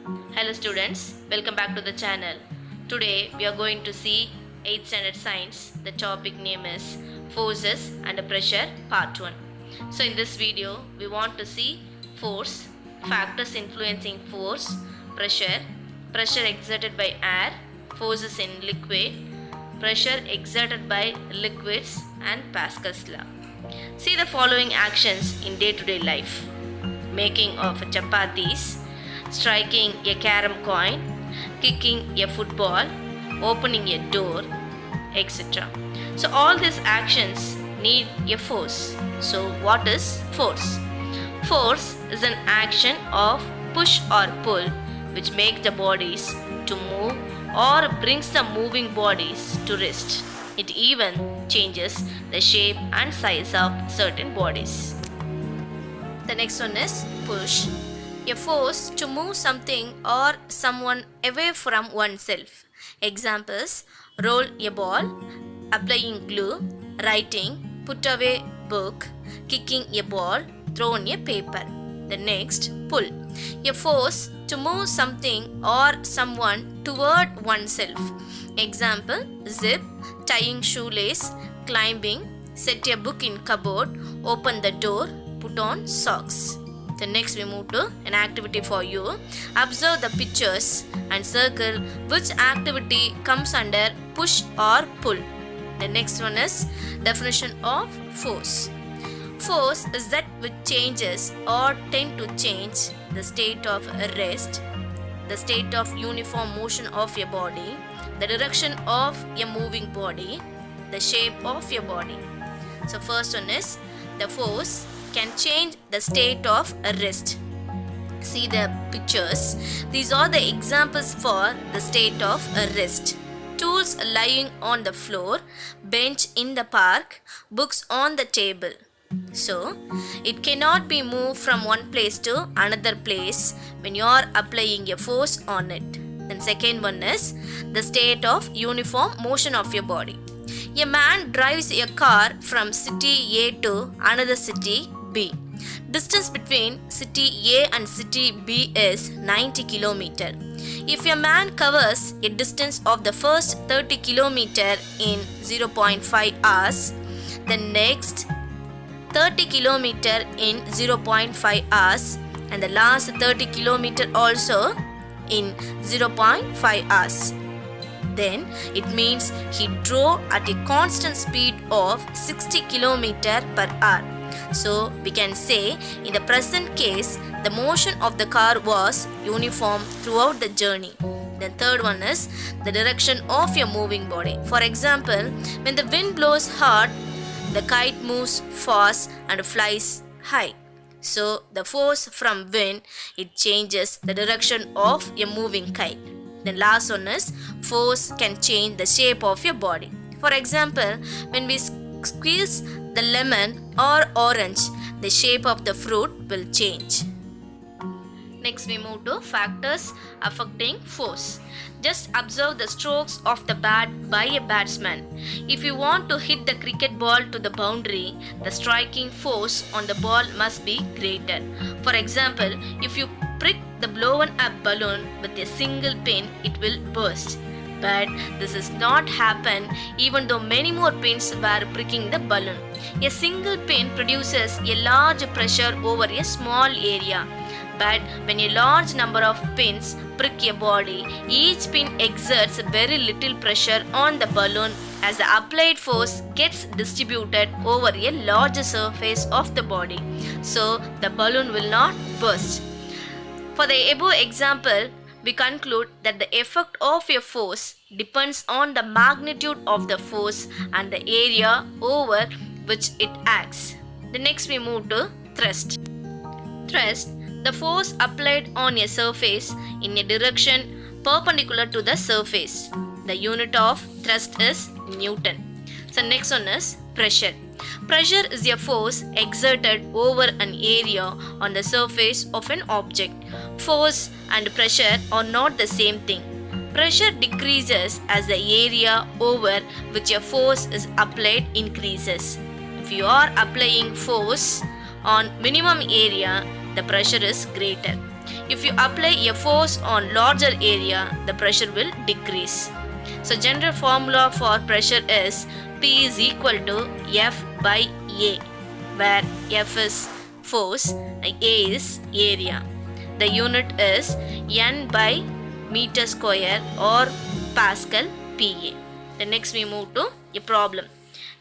Hello students, welcome back to the channel. Today we are going to see 8th standard science. The topic name is forces and pressure part 1. So in this video we want to see force, factors influencing force, pressure, pressure exerted by air, forces in liquid, pressure exerted by liquids and Pascal's law. See the following actions in day-to-day life. Making of chapatis, striking a carom coin, kicking a football, opening a door, etc. So all these actions need a force. So what is force? Force is an action of push or pull which makes the bodies to move or brings the moving bodies to rest. It even changes the shape and size of certain bodies. The next one is push. A force to move something or someone away from oneself. Examples: roll a ball, applying glue, writing, put away book, kicking a ball, thrown a paper. The next, pull. A force to move something or someone toward oneself. Example: zip, tying shoelace, climbing, set a book in cupboard, open the door, put on socks. The next we move to an activity for you. Observe the pictures and circle which activity comes under push or pull. The next one is definition of force. Force is that which changes or tend to change the state of rest, the state of uniform motion of your body, the direction of a moving body, the shape of your body. So first one is the force can change the state of rest. See the pictures. These are the examples for the state of rest. Tools lying on the floor, bench in the park, books on the table. So, it cannot be moved from one place to another place when you are applying a force on it. Then second one is the state of uniform motion of your body. A man drives a car from city A to another city B. Distance between city A and city B is 90 km. If a man covers a distance of the first 30 km in 0.5 hours, the next 30 km in 0.5 hours, and the last 30 km also in 0.5 hours, then it means he drove at a constant speed of 60 km per hour. So we can say in the present case the motion of the car was uniform throughout the journey. The third one is the direction of your moving body. For example, when the wind blows hard, the kite moves fast and flies high. So the force from wind, it changes the direction of a moving kite. The last one is force can change the shape of your body. For example, when we squeeze the lemon or orange, the shape of the fruit will change. Next we move to factors affecting force. Just observe the strokes of the bat by a batsman. If you want to hit the cricket ball to the boundary, the striking force on the ball must be greater. For example, if you prick the blown up balloon with a single pin, it will burst. But this does not happen even though many more pins were pricking the balloon. A single pin produces a large pressure over a small area. But when a large number of pins prick a body, each pin exerts very little pressure on the balloon as the applied force gets distributed over a larger surface of the body. So the balloon will not burst. For the above example, we conclude that the effect of a force depends on the magnitude of the force and the area over which it acts. The next we move to thrust. Thrust, the force applied on a surface in a direction perpendicular to the surface. The unit of thrust is Newton. So next one is pressure. Pressure is a force exerted over an area on the surface of an object. Force and pressure are not the same thing. Pressure decreases as the area over which a force is applied increases. If you are applying force on minimum area, the pressure is greater. If you apply a force on larger area, the pressure will decrease. So general formula for pressure is P is equal to F by A, where F is force, A is area. The unit is N by meter square or Pascal PA. Then next we move to a problem.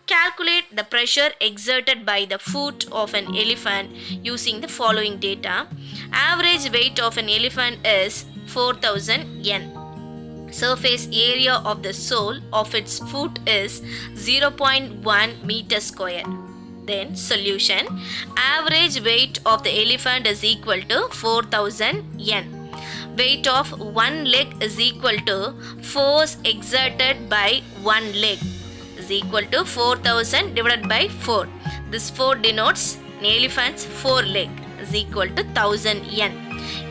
Calculate the pressure exerted by the foot of an elephant using the following data. Average weight of an elephant is 4000 N. Surface area of the sole of its foot is 0.1 meter square. Then solution. Average weight of the elephant is equal to 4000 N. Weight of one leg is equal to force exerted by one leg is equal to 4000 divided by 4. This 4 denotes an elephant's foreleg is equal to 1000 N.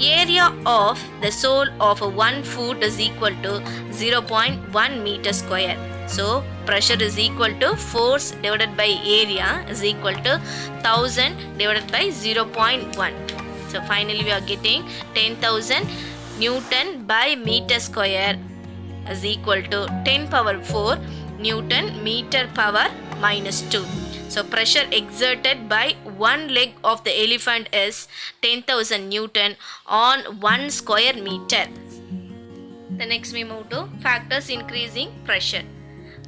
Area of the sole of one foot is equal to 0.1 meter square. So pressure is equal to force divided by area is equal to 1000 divided by 0.1. So finally we are getting 10,000 Newton by meter square is equal to 10 power 4 Newton meter power minus 2. So pressure exerted by one leg of the elephant is 10,000 Newton on 1 square meter. The next we move to factors increasing pressure.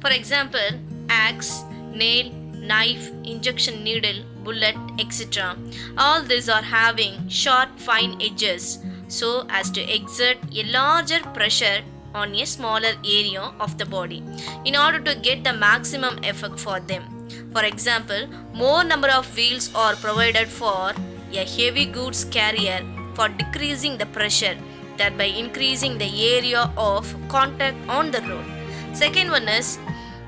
For example, axe, nail, knife, injection needle, bullet, etc. All these are having sharp fine edges so as to exert a larger pressure on a smaller area of the body in order to get the maximum effect for them. For example, more number of wheels are provided for a heavy goods carrier for decreasing the pressure, thereby increasing the area of contact on the road. Second one is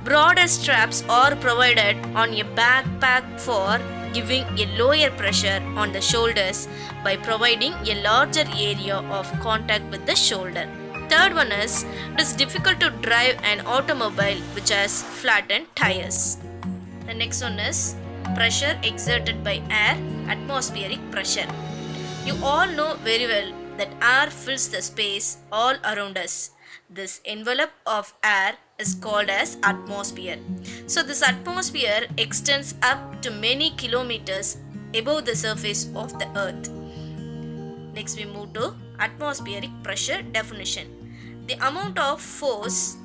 broader straps are provided on a backpack for giving a lower pressure on the shoulders by providing a larger area of contact with the shoulder. Third one is it is difficult to drive an automobile which has flattened tires. The next one is pressure exerted by air, atmospheric pressure. You all know very well that air fills the space all around us. This envelope of air is called as atmosphere. So this atmosphere extends up to many kilometers above the surface of the earth. Next we move to atmospheric pressure definition. The amount of force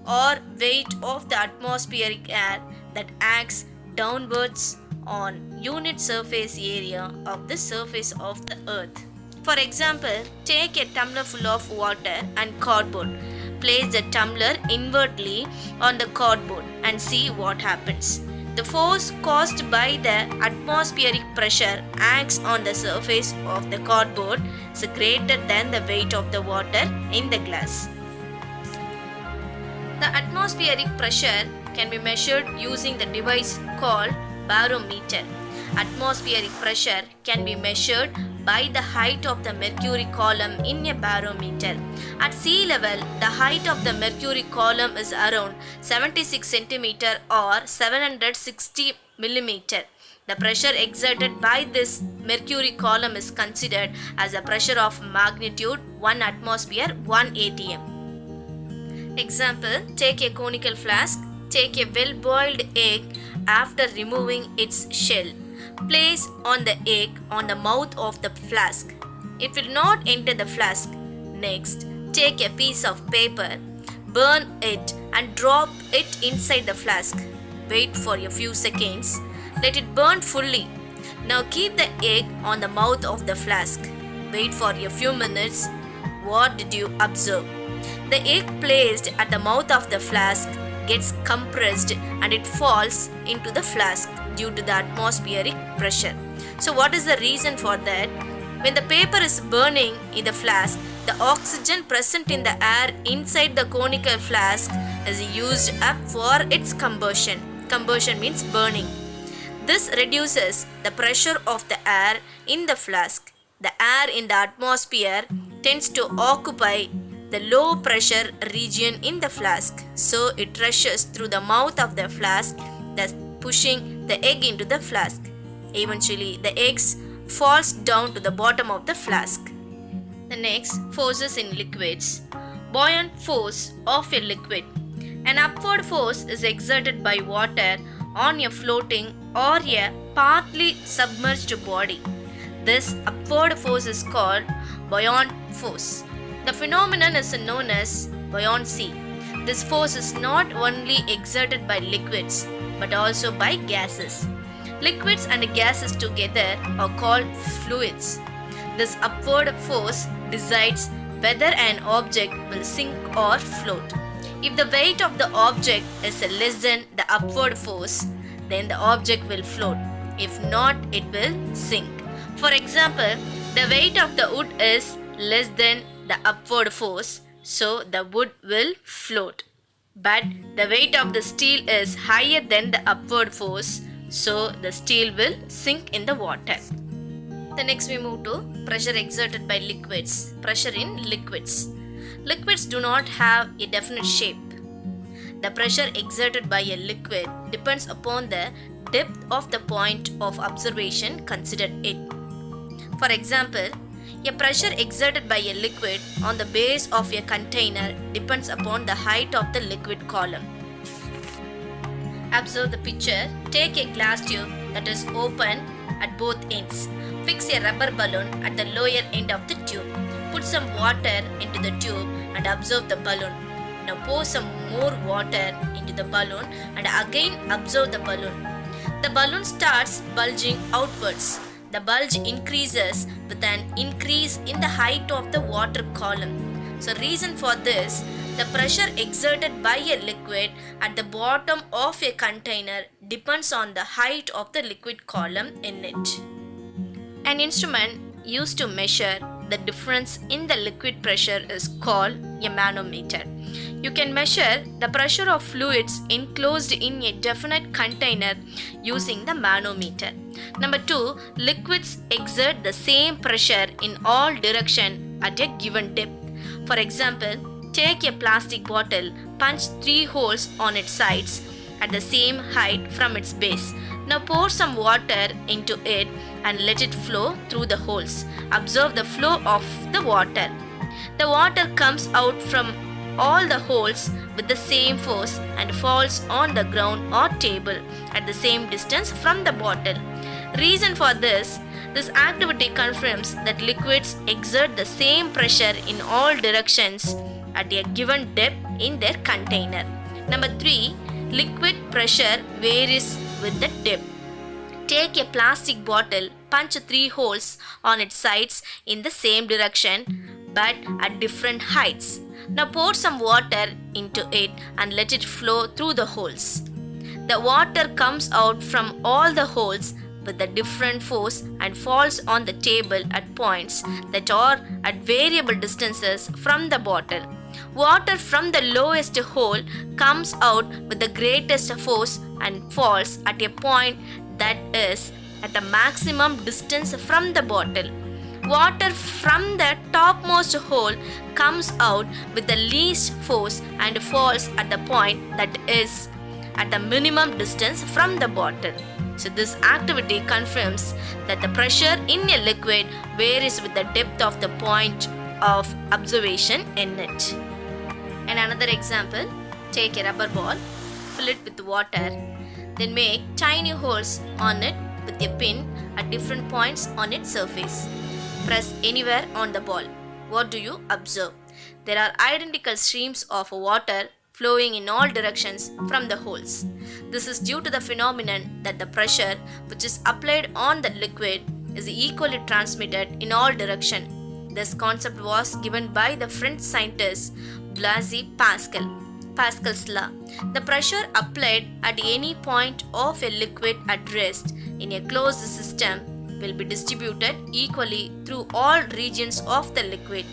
or weight of the atmospheric air that acts downwards on unit surface area of the surface of the earth. For example, take a tumbler full of water and cardboard. Place the tumbler inwardly on the cardboard and see what happens. The force caused by the atmospheric pressure acts on the surface of the cardboard is greater than the weight of the water in the glass. The atmospheric pressure can be measured using the device called barometer. Atmospheric pressure can be measured by the height of the mercury column in a barometer. At sea level, the height of the mercury column is around 76 cm or 760 mm. The pressure exerted by this mercury column is considered as a pressure of magnitude 1 atmosphere 1 atm. Example, take a conical flask. Take a well-boiled egg after removing its shell. Place on the egg on the mouth of the flask. It will not enter the flask. Next, take a piece of paper, burn it and drop it inside the flask. Wait for a few seconds. Let it burn fully. Now keep the egg on the mouth of the flask. Wait for a few minutes. What did you observe? The egg placed at the mouth of the flask gets compressed and it falls into the flask due to the atmospheric pressure. So what is the reason for that? When the paper is burning in the flask, the oxygen present in the air inside the conical flask is used up for its combustion. Combustion means burning. This reduces the pressure of the air in the flask. The air in the atmosphere tends to occupy the low pressure region in the flask, so it rushes through the mouth of the flask, thus pushing the egg into the flask. Eventually, the egg falls down to the bottom of the flask. The next, forces in liquids. Buoyant force of a liquid. An upward force is exerted by water on a floating or a partly submerged body. This upward force is called buoyant force. The phenomenon is known as buoyancy. This force is not only exerted by liquids but also by gases. Liquids and gases together are called fluids. This upward force decides whether an object will sink or float. If the weight of the object is less than the upward force, then the object will float. If not, it will sink. For example, the weight of the wood is less than the upward force, so the wood will float. But the weight of the steel is higher than the upward force, so the steel will sink in the water. The next we move to pressure exerted by liquids. Pressure in liquids. Liquids do not have a definite shape. The pressure exerted by a liquid depends upon the depth of the point of observation considered it. For example, a pressure exerted by a liquid on the base of a container depends upon the height of the liquid column. Observe the picture. Take a glass tube that is open at both ends. Fix a rubber balloon at the lower end of the tube. Put some water into the tube and observe the balloon. Now pour some more water into the balloon and again observe the balloon. The balloon starts bulging outwards. The bulge increases with an increase in the height of the water column. So reason for this, the pressure exerted by a liquid at the bottom of a container depends on the height of the liquid column in it. An instrument used to measure the difference in the liquid pressure is called a manometer. You can measure the pressure of fluids enclosed in a definite container using the manometer. Number 2, liquids exert the same pressure in all directions at a given depth. For example, take a plastic bottle, punch 3 holes on its sides at the same height from its base. Now pour some water into it and let it flow through the holes. Observe the flow of the water. The water comes out from all the holes with the same force and falls on the ground or table at the same distance from the bottle. Reason for this activity confirms that liquids exert the same pressure in all directions at a given depth in their container. Number 3, liquid pressure varies with the depth. Take a plastic bottle, punch 3 holes on its sides in the same direction but at different heights. Now pour some water into it and let it flow through the holes. The water comes out from all the holes with a different force and falls on the table at points that are at variable distances from the bottle. Water from the lowest hole comes out with the greatest force and falls at a point that is at a maximum distance from the bottle. Water from the topmost hole comes out with the least force and falls at the point that is at the minimum distance from the bottle. So this activity confirms that the pressure in a liquid varies with the depth of the point of observation in it. And another example, take a rubber ball, fill it with water, then make tiny holes on it with a pin at different points on its surface. Press anywhere on the ball. What do you observe? There are identical streams of water flowing in all directions from the holes. This is due to the phenomenon that the pressure which is applied on the liquid is equally transmitted in all directions. This concept was given by the French scientist Blaise Pascal. Pascal's law. The pressure applied at any point of a liquid at rest in a closed system will be distributed equally through all regions of the liquid.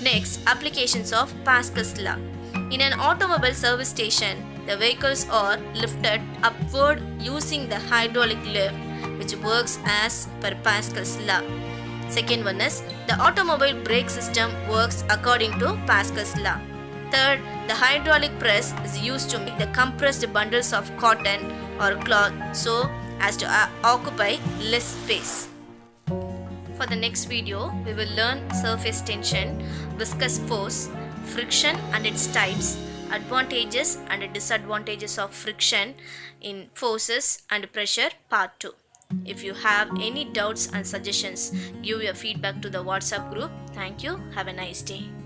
Next, applications of Pascal's law. In an automobile service station, the vehicles are lifted upward using the hydraulic lift, which works as per Pascal's law. Second one is the automobile brake system works according to Pascal's law. Third, the hydraulic press is used to make the compressed bundles of cotton or cloth so as to occupy less space. for the next video, we will learn surface tension, viscous force, friction and its types, advantages and disadvantages of friction in forces and pressure part 2. If you have any doubts and suggestions, give your feedback to the WhatsApp group. Thank you. Have a nice day.